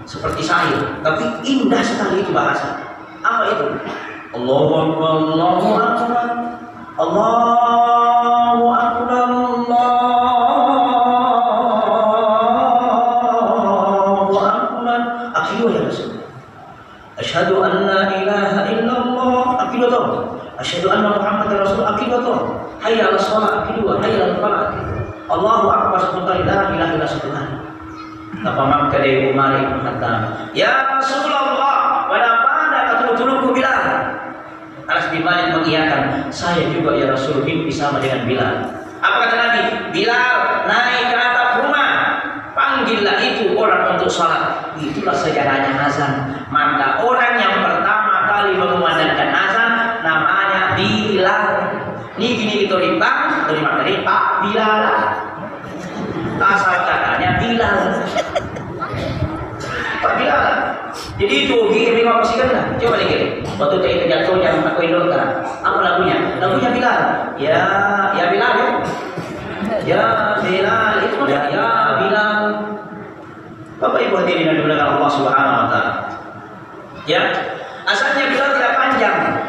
seperti sayur, tapi indah sekali itu bahasa. Apa itu? Allahu Akbar, Allahu Akbar, Allahu Akbar, Allahu Akbar. Akidu ya Rasul. Asyhadu an la ilaha illallah. Akidu toh. Asyhadu anna Muhammadar Rasul. Akidu toh. Hayya 'alas shalah. Akidu. Hayya 'alal falah. Allahu Akbar subhanahu la ilaha illa subhanahu. Apa maka dari Umar bin Khattab, ya Rasulullah, pada pada ketulu-tuluku Bilal. Anas bin Malik mengiyakan, saya juga ya Rasul mimpi sama dengan Bilal. Apa kata Nabi? Bilal naik ke atap rumah, panggillah itu orang untuk sholat. Itulah sejarahnya azan. Maka orang yang pertama kali mengumandangkan azan namanya Bilal. Ini gini ditolipang, terima kasih Pak Bilal. Asal katanya Bilal. Pak Bilal. Jadi itu gini apa sih kan? Coba dikit. Waktu itu jatuh yang aku indolkan. Apa lagunya? Lagunya Bilal. Ya Bilal ya. Ya Bilal itu ya Bilal. Bapak Ibu hadirin yang dimuliakan Allah Subhanahu wa taala. Ya, asalnya Bilal tidak panjang.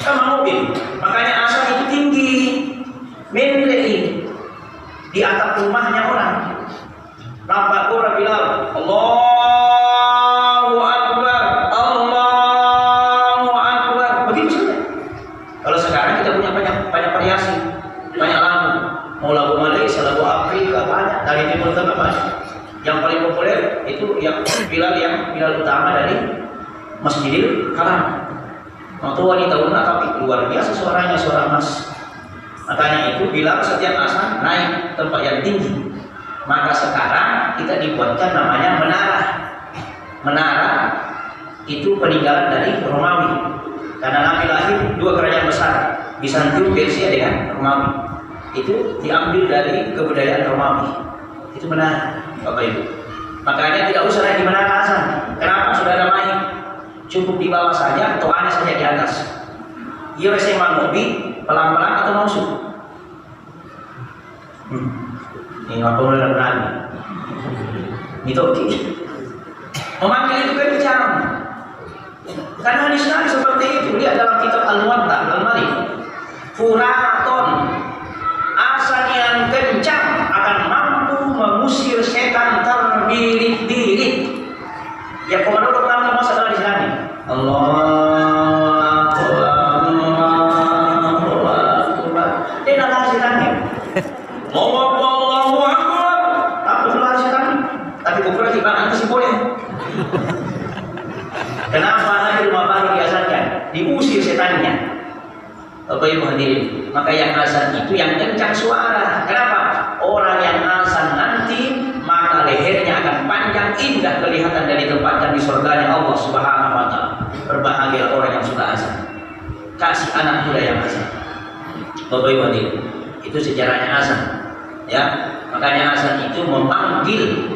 Sama mobil. Makanya asal itu tinggi. Mendek di atap rumahnya orang. Nampak orang Bilal, Allahu Akbar, Allahu Akbar. Begitu saja. Kalau sekarang kita punya banyak variasi, banyak lagu. Mau lagu Malaysia, lagu Afrika banyak, dari Timur Tengah banyak. Yang paling populer itu yang Bilal utama dari Masjidil Haram. Waktu wanita tapi luar biasa suaranya, suara emas. Makanya itu Bilal setiap azan naik tempat yang tinggi. Maka sekarang kita dibuatkan namanya menara itu peninggalan dari Romawi. Karena Nabi lahir dua kerajaan besar, Bizantium, Persia dengan Romawi. Itu diambil dari kebudayaan Romawi. Itu benar, Bapak Ibu. Makanya tidak usah lagi menata azan. Kenapa? Sudah ada mic. Cukup di bawah saja, toanya saja di atas. Iya, saya mau ngopi pelan-pelan atau masuk. Ini nggak boleh berani. Itu memanggil itu kencang. Karena hadis Nabi seperti itu. Lihat dalam kitab Al-Muwatta Al-Malik. Furaton, azan yang kencang akan mampu mengusir setan terbirit-birit. Ya komando pertama masa adalah di sini. Allah. Dia dah lari setannya. Allahu Akbar. Takut lari setan. Tapi kufur di mana itu sih boleh. Kenapa lagi rumah baru diazankan? Diusir setannya. Bapak Ibu hadirin, maka yang azan itu yang kencang suara. Kenapa? Orang yang azan nanti maka lehernya akan panjang indah kelihatan dari tempatnya di surganya Allah Subhanahu wa taala. Berbahagia orang yang sudah azan. Kasih anak muda yang azan. Bapak Ibu hadirin, itu sejarahnya azan. Ya, makanya azan itu memanggil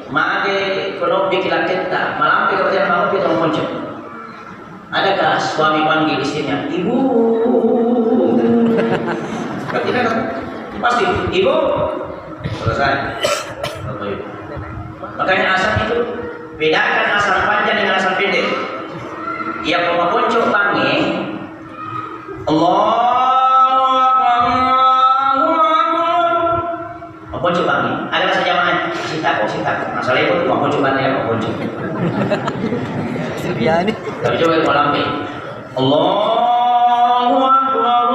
mage kono bikilan kita malam kerjaan mau kita muncul. Adakah suami panggil istrinya, ibu? Tidak kan? Pasti, ibu. Selesai. Makanya azan itu bedakan azan panjang dengan azan pendek. Ia pemaponcok pange, Allahu Akbar. Pemaponcok pange. Ada bahasa jamaah. Sita. Masalah itu pemaponcok pange ya pemaponcok. Ya ini. Tapi coba kalau lambe. Allahu Akbar.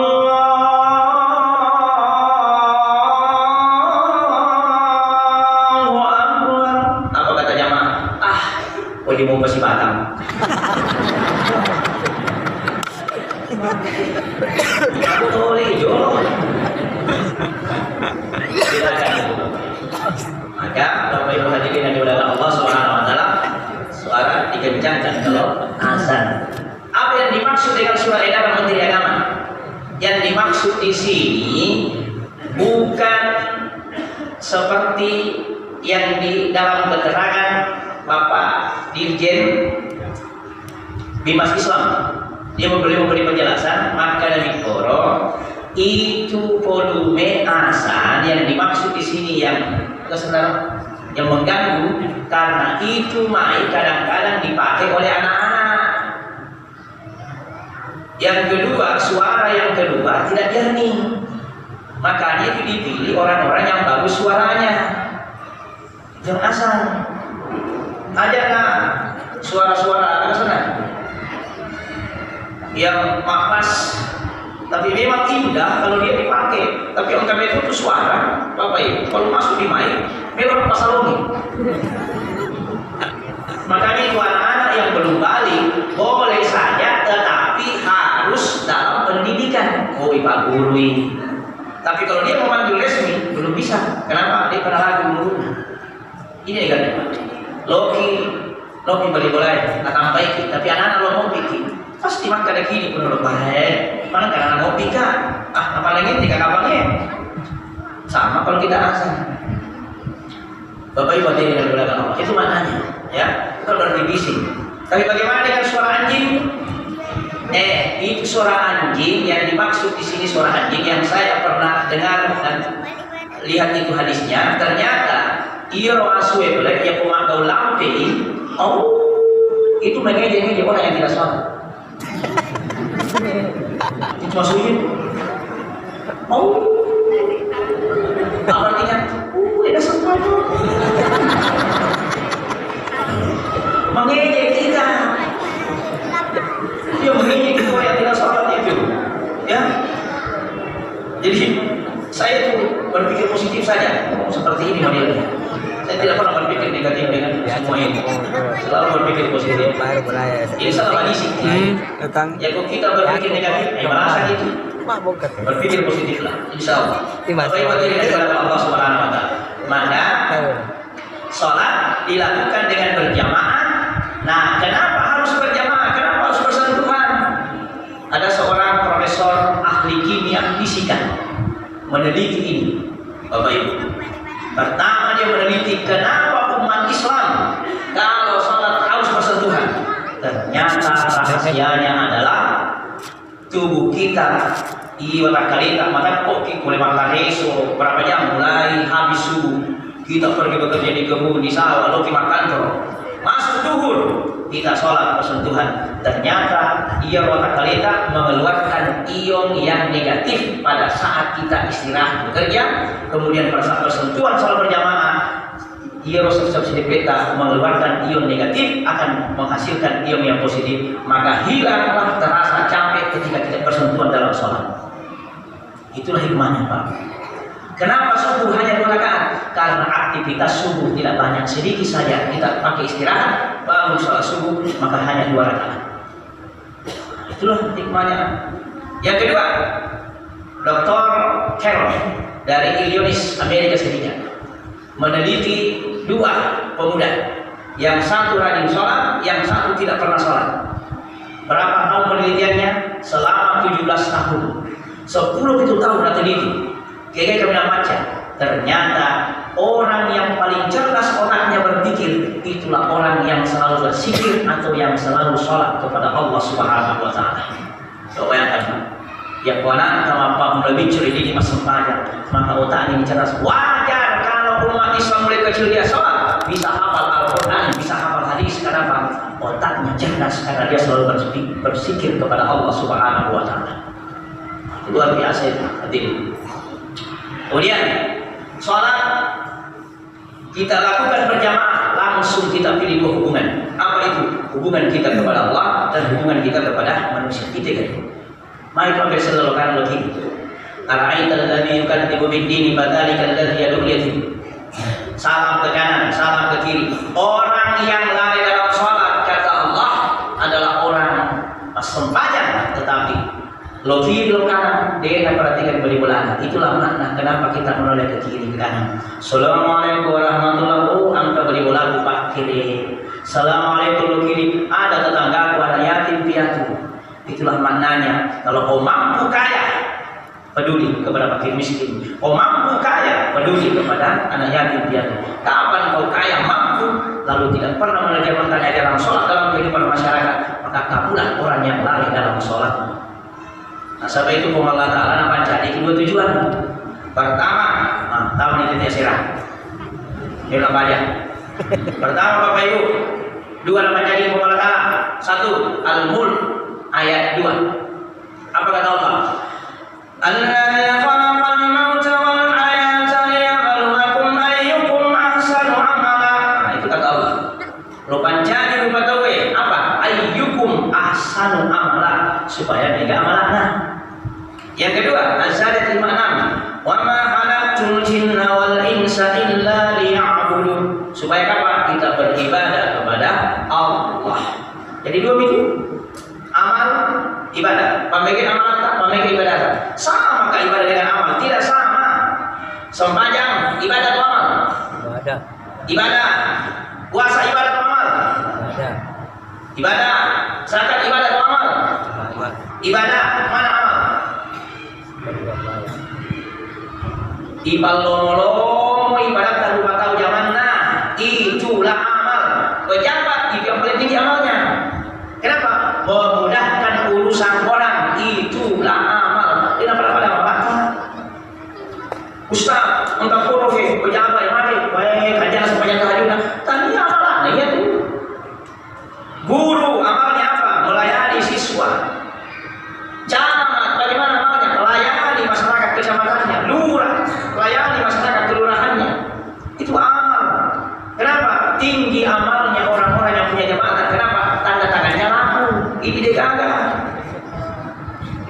Allahu Akbar. Apa kata jamaah? Di mau pasti Batam. Boleh jo. Maka Bapak Ibu hadirin yang dimuliakan Allah Subhanahu wa taala, suara dikencangkan kalau azan. Apa yang dimaksud dengan suara edaran Menteri Agama? Yang dimaksud di sini bukan seperti yang di dalam keterangan Bapak Dirjen Bimas Islam. Dia memberi penjelasan, maka dari Koro itu volume azan yang dimaksud di sini yang mengganggu, karena itu kadang-kadang dipakai oleh anak-anak. Yang kedua, suara yang kedua tidak jernih, makanya itu dipilih orang-orang yang bagus suaranya. Yang azan ajaklah suara-suara sana yang makas, tapi memang indah kalau dia dipakai. Tapi yang kami itu suara, Bapak Ibu, kalau masuk di mic, memang pasalongi. Makanya itu anak-anak yang belum balik boleh saja, tetapi harus dalam pendidikan. Oh, Pak Guru ini. Tapi kalau dia memanggil resmi, belum bisa. Kenapa? Dia pernah lagu mulut. Ini kan, Loki boleh akan baik, tapi anak-anak lo mau bikin. Pasti makan lagi ini pun baik. Mana karena mau pika, apalagi tiga kapannya sama kalau kita azan. Bapak Ibu hadirin yang dimuliakan Allah, itu maknanya, ya. Itu berarti bising. Tapi bagaimana dengan suara anjing? Itu suara anjing yang dimaksud di sini suara anjing yang saya pernah dengar dan lihat itu hadisnya. Ternyata iro aswe boleh ya pemangkau lampe. Oh, itu mengejek orang yang tidak sholat. Itu maksudnya apa artinya? Tidak sempat mengejek kita. Dia mengejek kita yang tidak sholat itu, ya. Jadi saya tuh berpikir positif saja, seperti ini modelnya. Saya tidak pernah berpikir negatif dengan semua ini. Selalu berpikir positif. Ini salah hadis ini. Ya kalau kita berpikir negatif, merasa itu. Berpikir positif lah, insya Allah. Bapak Ibu hadirin yang dimuliakan Allah Subhanahu wa taala. Maka sholat dilakukan dengan berjamaah. Nah, kenapa harus berjamaah? Kenapa harus bersentuhan? Ada seorang profesor ahli kimia fisika meneliti ini, Bapak Ibu. Pertama dia meneliti kenapa umat Islam kalau sholat harus bersentuhan. Ternyata rahasianya adalah tubuh kita iwala kalita maka kok boleh makan reso berapa jam mulai habis subuh kita pergi bekerja di kebun di sawah lalu kita kantor masuk duhur kita sholat bersentuhan. Ternyata iwala kalita mengeluarkan ion yang negatif pada saat kita istirahat bekerja. Kemudian pada saat bersentuhan sholat berjamaah ion subsidipeta mengeluarkan ion negatif akan menghasilkan ion yang positif, maka hilanglah terasa capek ketika kita bersentuhan dalam sholat. Itulah hikmahnya, Pak. Kenapa subuh hanya 2 rakaat? Karena aktivitas subuh tidak banyak, sedikit saja kita pakai istirahat bangun sholat subuh, maka hanya 2 rakaat. Itulah hikmahnya. Yang kedua, Dr. Carroll dari Illinois, Amerika Serikat meneliti 2 pemuda, yang satu rajin sholat, yang satu tidak pernah sholat. Berapa tahun penelitiannya? Selama 17 tahun. 10 itu tahun teliti. Kayaknya kami baca. Ternyata orang yang paling cerdas otaknya berpikir itulah orang yang selalu berzikir atau yang selalu sholat kepada Allah Subhanahu Wa Taala. Coba bayangkan, yang kuanan sama Pak lebih cerdik di masa panjang, maka otaknya ini cerdas. Wajar kalau umat Islam mulai kecil dia sholat, bisa hafal Al-Quran, bisa hafal hadis. Kenapa? Otaknya cerdas karena dia selalu berzikir kepada Allah Subhanahu Wa Taala. Luar biasa itu hadirin. Kemudian sholat kita lakukan berjamaah, langsung kita pilih 2 hubungan. Apa itu? Hubungan kita kepada Allah dan hubungan kita kepada manusia. Kita kan. Mari pakai selalu kan lagi. Ara'aita alladhi yukadibu bid-dini fadzalika alladhi yad'u yatim. Salam ke kanan, salam ke kiri. Orang yang lari dalam sholat kata Allah adalah orang sembahyang tetapi logi belum kanan, dia akan perhatikan beribadah. Itulah makna kenapa kita menoleh ke kiri ke kanan. Assalamualaikum warahmatullahi wabarakatuh. Angka beribadah pak kiri. Assalamualaikum lo kiri. Ada tetangga aku ada yatim piatu. Itulah maknanya. Kalau kau mampu kaya, peduli kepada fakir miskin. Kau mampu kaya, peduli kepada anak yatim piatu. Kapan kau kaya mampu, lalu tidak pernah mengerjakan dalam sholat dalam kehidupan masyarakat, maka kamulah orang yang lari dalam sholat. Nah, sebab itu Allah Ta'ala nak cari 2 tujuan. Pertama, tahun ini tidak sirah. Ini nak baca. Pertama Bapak Ibu, 2 nama cari Allah Ta'ala. 1 Al-Mulk ayat 2. Apa kata Allah? Allazi khalaqal mauta wal hayata liyabluwakum ayyukum ahsanu amala. Nah, itu kata Allah. Rupan cari rupa tahu apa? Ayyukum ahsanu amala, supaya tiga amalan. Yang kedua, Az-Zariyat 56. Wa ma khalaqtul jinna wal insa illa liya'budun. Supaya apa? Kita beribadah kepada Allah. Jadi 2 itu. Amal, ibadah. Pembagian amal tak, pembagian ibadah tak. Sama kah ibadah dengan amal? Tidak sama. Sembahyang ibadah atau amal? Ibadah. Ibadah. Puasa ibadah atau amal? Ibadah. Ibadah. Zakat ibadah atau amal? Ibadah. Mana amal? Ipalolomo ibadah tak lupa tahu zaman itulah amal. Pejabat itu yang paling tinggi amalnya. Kenapa? Memudahkan urusan orang, itulah amal. Tidak pada apa? Ustaz, engkau profe, pejabat mari, baik ajar sepanjang tahajud. Tadi amalan, iya tuh. Guru amalnya apa? Melayani siswa. Camat, bagaimana amalnya? Melayani masyarakat kecamatannya. Lurah, melayani masyarakat kelurahannya. Itu amal. Kenapa? Tinggi amalnya orang-orang yang punya jabatan. Kenapa? Tanda tangannya laku. Ini dia gagal.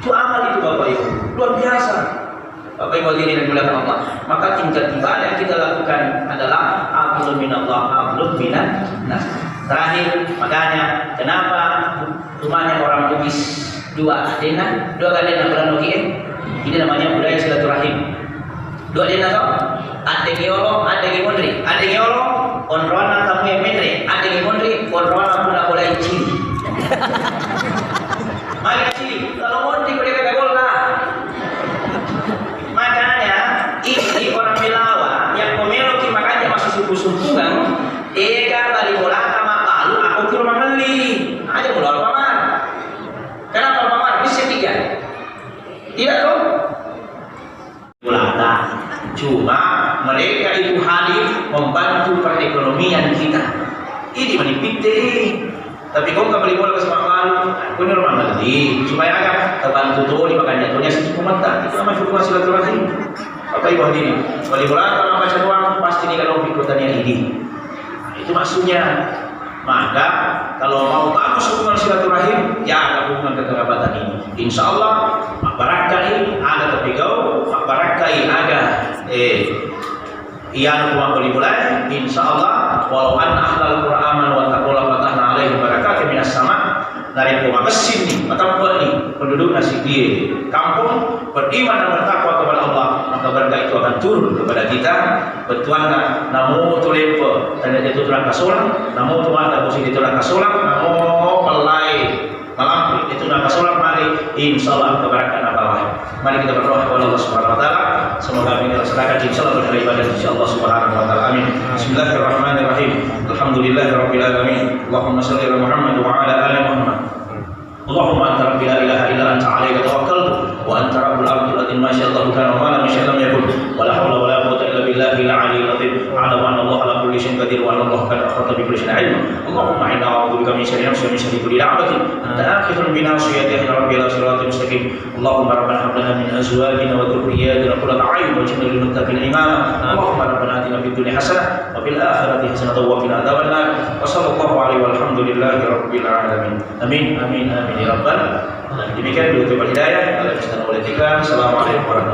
Itu amal itu Bapak Ibu. Luar biasa. Bapak Ibu hadirin yang dimuliakan Allah. Maka tingkat ibadah yang kita lakukan adalah hablum minallah, hablum minan nas. Terakhir, makanya kenapa rumahnya orang Bugis 2 adena, 2 adena beranogi. Ini namanya budaya silaturahim. 2 adena toh, adeng yolo, adeng mondri, adeng yolo, onroan tamu perekonomian kita. Ini menipik deh. Tapi kau nggak beli bola ke semangat, kau ini rumah lagi supaya agak terbantu tuh di makan jatuhnya sedikit komentar. Itu namanya hubungan silaturahim. Bapak Ibu hadirin, beli bola kalau baca doang pasti nih kalau ikutannya ini. Itu maksudnya. Maka kalau mau bagus hubungan silaturahim, jaga hubungan kekerabatan ini. Insya Allah, barakai ada terpegau, barakai ada Iyan rumah beli bulan, insya Allah walau anna ahlal Qur'an wa taqula fatahna alaihim barakatim minas sama dari rumah mesin nih, atau buat nih penduduk nasi dia kampung beriman dan bertakwa kepada Allah, maka berkah itu akan turun kepada kita. Betuan namu tulepe dan itu tulang kasulang, namu tuan ada posisi tulang kasulang, namu pelai malam itu tulang kasulang mari insya Allah keberkahan Allah. Mari kita berdoa kepada Allah Subhanahu Wa Taala. Semoga kami terserahkan insya Allah beribadah ibadah insya Allah Subhanahu Wa Taala. Amin. Bismillahirrahmanirrahim. Alhamdulillahirabbil alamin. Allahumma shalli ala Muhammad wa ala ali Muhammad. Allahumma anta rabbi la ilaha illa anta alayka tawakkaltu wa anta rabbul arshil azim ma sha Allah kana wa ma sha lam yakun wa la hawla wa la quwwata illa billahi al-aliyyil azim. A'lamu anna Allah ala kulli shay'in qadir wa anna Allah qad ahata bi kulli shay'in ilma. Allahumma inna a'udzubika min syarri nafsi wa min syarri kulli da'watin anta akhidhun bi nasiyatihi rabbi la siratal mustaqim. Allahumma rabbana hab lana min azwajina wa dhurriyyatina qurrata a'yun waj'alna lil muttaqina imama. Allahumma rabbana atina fid dunya hasanah wa fil akhirati hasanah wa qina adzabannar. Wa sallallahu alaihi walhamdulillahi rabbil alamin. Amin amin amin ya rabbal alamin. Demikian dulu hidayah. Assalamualaikum warahmatullahi wabarakatuh.